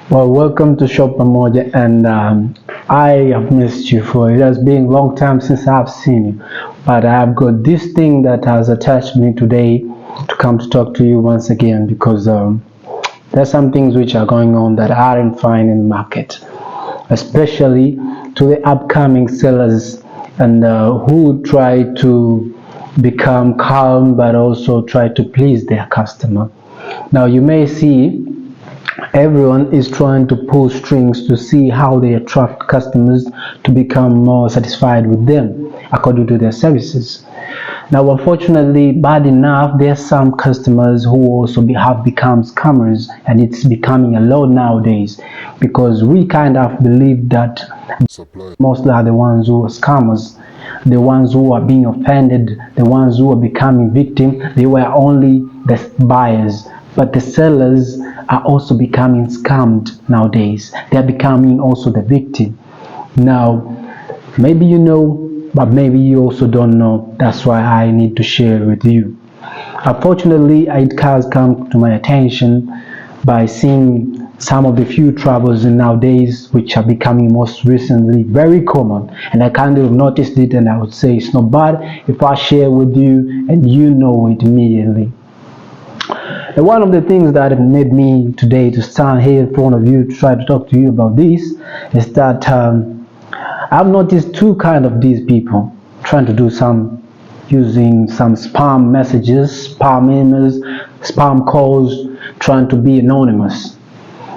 Well, welcome to Shop Pamoja, and I have missed you for it has been a long time since I've seen you. But I've got this thing that has attached me today to come to talk to you once again because there's some things which are going on that aren't fine in the market, especially to the upcoming sellers and who try to become calm but also try to please their customer. Now, you may see everyone is trying to pull strings to see how they attract customers to become more satisfied with them according to their services. Now, unfortunately, bad enough, there are some customers who also have become scammers, and it's becoming a lot nowadays because we kind of believe that mostly are the ones who are scammers, the ones who are being offended, the ones who are becoming victim. They were only the buyers, but the sellers are also becoming scammed nowadays. They are becoming also the victim. Now, maybe you know, but maybe you also don't know. That's why I need to share with you. Unfortunately, it has come to my attention by seeing some of the few troubles in nowadays which are becoming most recently very common, and I kind of noticed it, and I would say it's not bad if I share with you and you know it immediately. And one of the things that made me today to stand here in front of you to try to talk to you about this is that I've noticed two kind of these people trying to do some using some spam messages, spam emails, spam calls, trying to be anonymous.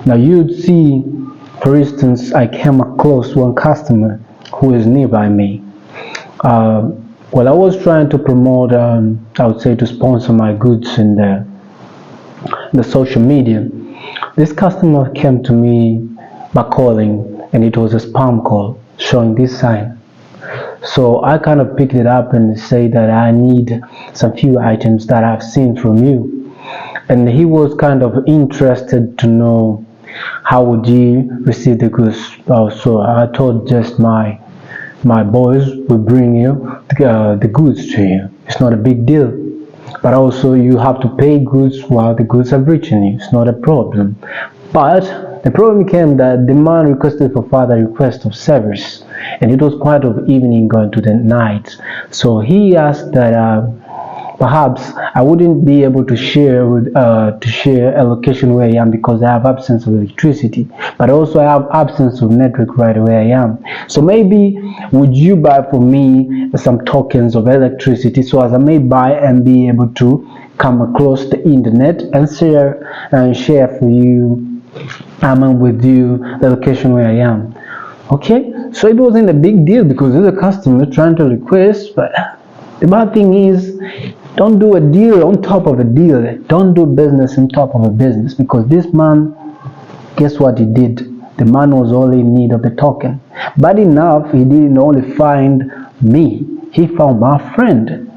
Now you'd see, for instance, I came across one customer who is nearby me. Well, I was trying to promote, I would say, to sponsor my goods in the social media. This customer came to me by calling, and it was a spam call showing this sign. So I kind of picked it up and say that I need some few items that I've seen from you. And he was kind of interested to know how would you receive the goods. So I told just my boys will bring you the goods to you. It's not a big deal. But also you have to pay goods while the goods are reaching you. It's not a problem. But the problem came that the man requested for further request of service, and it was quite of evening going to the night. So he asked that perhaps I wouldn't be able to share a location where I am because I have absence of electricity, but also I have absence of network right where I am. So maybe would you buy for me some tokens of electricity so as I may buy and be able to come across the internet and share for you with you the location where I am. Okay, so it wasn't a big deal because there's a customer trying to request, but the bad thing is, don't do a deal on top of a deal. Don't do business on top of a business, because this man, guess what he did? The man was only in need of the token. Bad enough, he didn't only find me, he found my friend.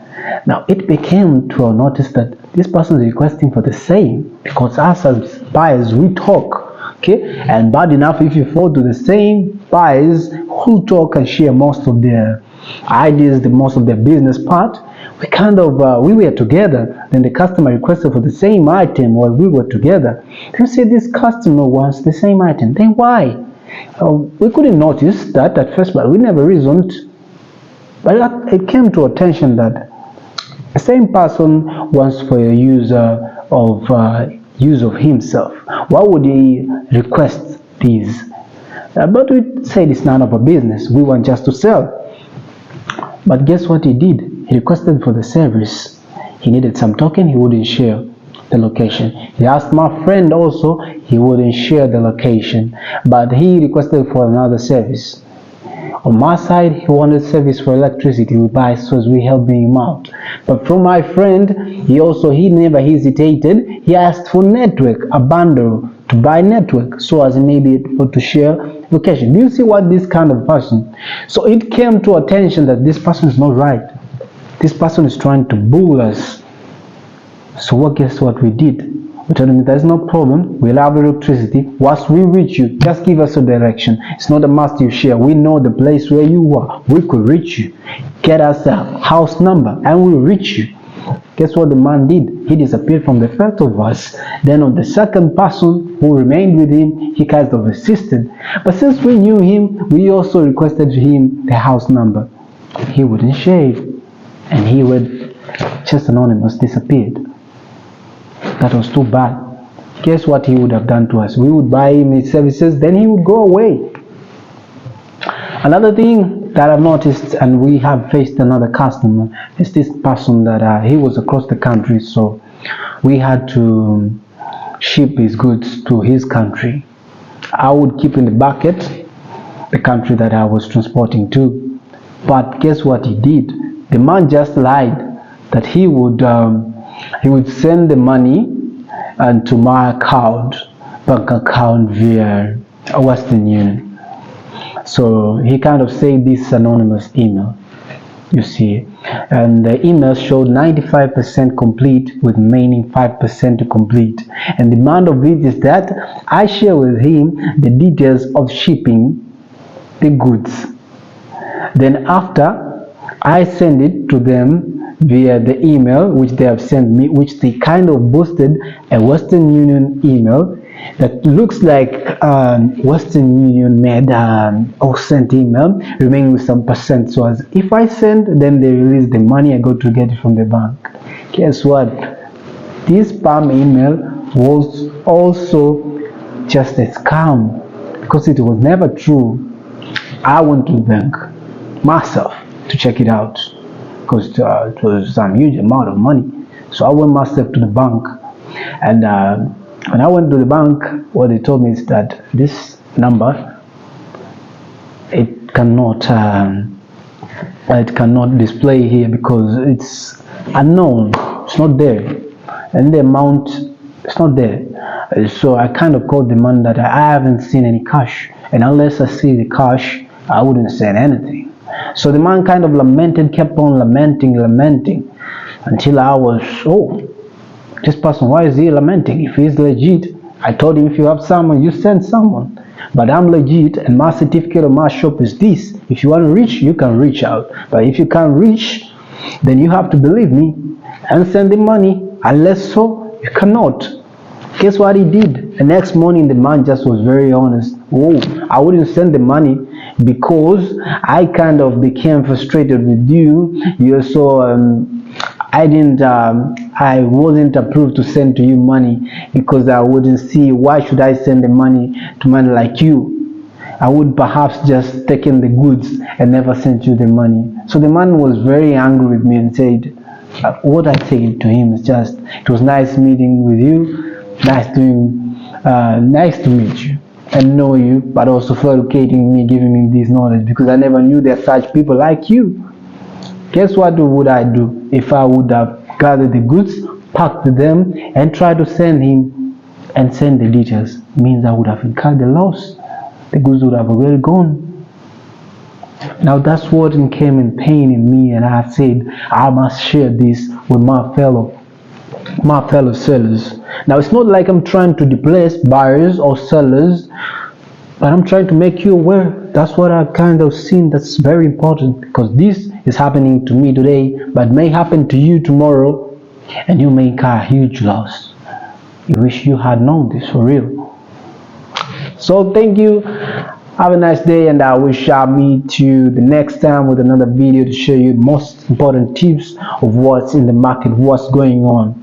Now it became to notice that this person is requesting for the same, because us as buyers, we talk. Okay, and bad enough, if you fall to the same buyers who talk and share most of their ideas, most of their business part, we were together. Then the customer requested for the same item while we were together. You see, this customer wants the same item. Then why? We couldn't notice that at first, but we never reasoned. But it came to attention that the same person wants for a use of himself. Why would he request these? But we said it's none of our business. We want just to sell. But guess what he did? He requested for the service. He needed some token. He wouldn't share the location. He asked my friend also. He wouldn't share the location. But he requested for another service. On my side, he wanted service for electricity. We buy, so we helping him out. But from my friend, he never hesitated. He asked for network, a bundle to buy network, so as maybe to share location. Do you see what this kind of person? So it came to attention that this person is not right. This person is trying to bull us. So guess what we did? We told him there's no problem. We'll have electricity. Once we reach you, just give us a direction. It's not a must you share. We know the place where you are. We could reach you. Get us a house number and we'll reach you. Guess what the man did? He disappeared from the first of us. Then on the second person who remained with him, he kind of assisted. But since we knew him, we also requested him the house number. He wouldn't share, and he would just anonymous disappeared. That was too bad. Guess what he would have done to us? We would buy him his services, then he would go away. Another thing that I've noticed, and we have faced another customer, is this person that he was across the country, so we had to ship his goods to his country. I would keep in the bucket the country that I was transporting to. But guess what he did? The man just lied that he would send the money to my bank account via Western Union. So he kind of said this anonymous email, you see, and the email showed 95% complete with remaining 5% to complete. And the demand of it is that I share with him the details of shipping the goods. Then after, I send it to them via the email which they have sent me, which they kind of boosted a Western Union email that looks like Western Union made or sent email, remaining with some percent. So as if I send, then they release the money, I go to get it from the bank. Guess what? This spam email was also just a scam because it was never true. I went to the bank myself to check it out because it was some huge amount of money. So I went myself to the bank, and when I went to the bank, what they told me is that this number, it cannot display here because it's unknown. It's not there, and the amount it's not there. So I kind of called the man that I haven't seen any cash, and unless I see the cash, I wouldn't send anything. So the man kind of lamented, kept on lamenting until I was, oh, this person, why is he lamenting? If he's legit, I told him, if you have someone, you send someone. But I'm legit, and my certificate of my shop is this. If you want to reach, you can reach out. But if you can't reach, then you have to believe me and send the money. Unless so, you cannot. Guess what he did? The next morning, the man just was very honest. Oh, I wouldn't send the money because I kind of became frustrated with you. You're so I wasn't approved to send to you money because I wouldn't see why should I send the money to man like you. I would perhaps just taken the goods and never sent you the money. So the man was very angry with me and said, what I said to him is just, it was nice meeting with you, nice to meet you and know you, but also for educating me, giving me this knowledge, because I never knew there are such people like you. Guess what would I do if I would have gathered the goods, packed them, and tried to send him and send the details? It means I would have incurred the loss. The goods would have already gone. Now that's what came in pain in me, and I said I must share this with my fellow sellers. Now it's not like I'm trying to displace buyers or sellers, but I'm trying to make you aware. That's what I've kind of seen that's very important, because this is happening to me today, but may happen to you tomorrow, and you may incur a huge loss. You wish you had known this for real. So thank you. Have a nice day, and I wish I'll meet you the next time with another video to show you the most important tips of what's in the market, what's going on.